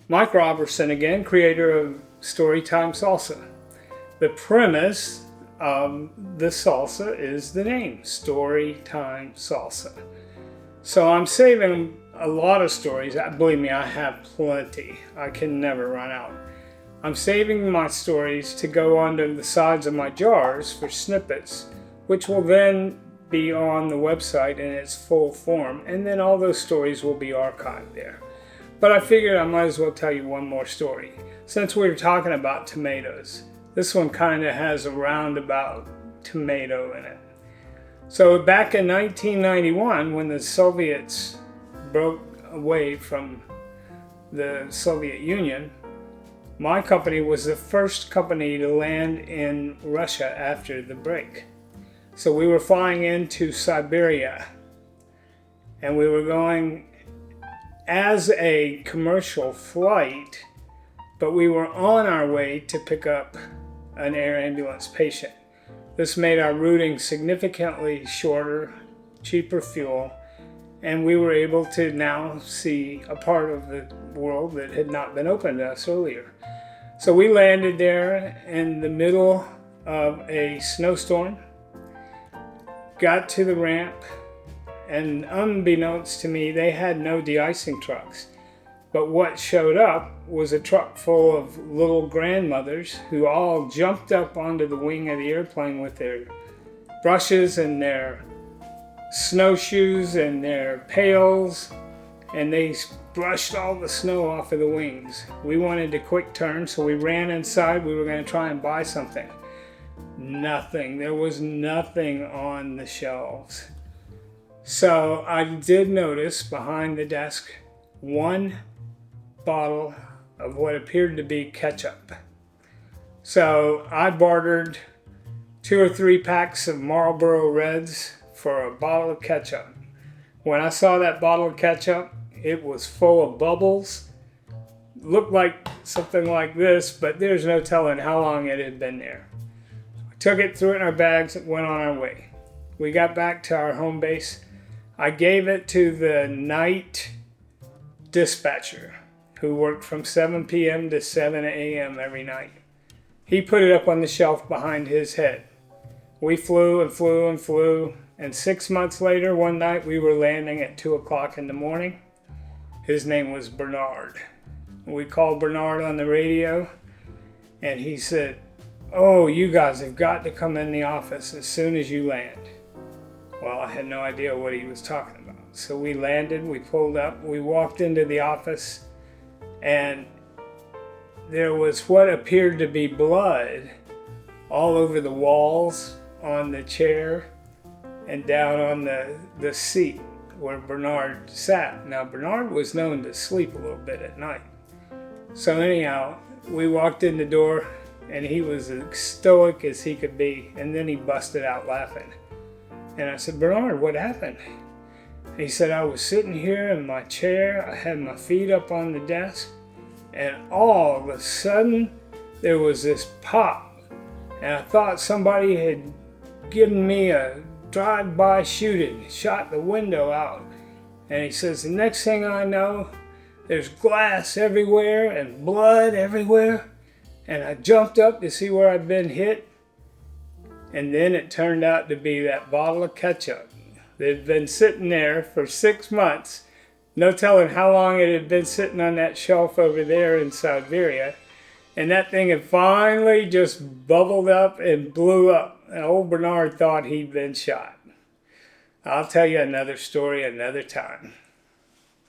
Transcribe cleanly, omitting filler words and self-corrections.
Mike Robertson again, creator of Storytime Salsa. The premise of the salsa is the name, Storytime Salsa. So I'm saving a lot of stories. Believe me, I have plenty. I can never run out. I'm saving my stories to go onto the sides of my jars for snippets, which will then be on the website in its full form, and then all those stories will be archived there. But I figured I might as well tell you one more story. Since we were talking about tomatoes, this one kind of has a roundabout tomato in it. So back in 1991, when the Soviets broke away from the Soviet Union, my company was the first company to land in Russia after the break. So we were flying into Siberia, and we were going as a commercial flight, but we were on our way to pick up an air ambulance patient. This made our routing significantly shorter, cheaper fuel, and we were able to now see a part of the world that had not been open to us earlier. So we landed there in the middle of a snowstorm, got to the ramp, and unbeknownst to me, they had no de-icing trucks. But what showed up was a truck full of little grandmothers who all jumped up onto the wing of the airplane with their brushes and their snowshoes and their pails, and they brushed all the snow off of the wings. We wanted a quick turn, so we ran inside. We were going to try and buy something. Nothing. There was nothing on the shelves. So I did notice behind the desk one bottle of what appeared to be ketchup. So I bartered 2 or 3 packs of Marlboro Reds for a bottle of ketchup. When I saw that bottle of ketchup, it was full of bubbles. Looked like something like this, but there's no telling how long it had been there. I took it, threw it in our bags, and went on our way. We got back to our home base. I gave it to the night dispatcher who worked from 7 p.m. to 7 a.m. every night. He put it up on the shelf behind his head. We flew and flew and flew, and 6 months later, one night, we were landing at 2 o'clock in the morning. His name was Bernard. We called Bernard on the radio, and he said, "Oh, you guys have got to come in the office as soon as you land." Well, I had no idea what he was talking about. So we landed, we pulled up, we walked into the office, and there was what appeared to be blood all over the walls, on the chair, and down on the seat where Bernard sat. Now, Bernard was known to sleep a little bit at night. So anyhow, we walked in the door, and he was as stoic as he could be, and then he busted out laughing. And I said, "Bernard, what happened?" He said, "I was sitting here in my chair, I had my feet up on the desk, and all of a sudden there was this pop, and I thought somebody had given me a drive-by shooting, shot the window out." And he says, "The next thing I know, there's glass everywhere and blood everywhere, and I jumped up to see where I'd been hit, and then it turned out to be that bottle of ketchup that had been sitting there for 6 months. No telling how long it had been sitting on that shelf over there in Siberia. And that thing had finally just bubbled up and blew up. And old Bernard thought he'd been shot. I'll tell you another story another time.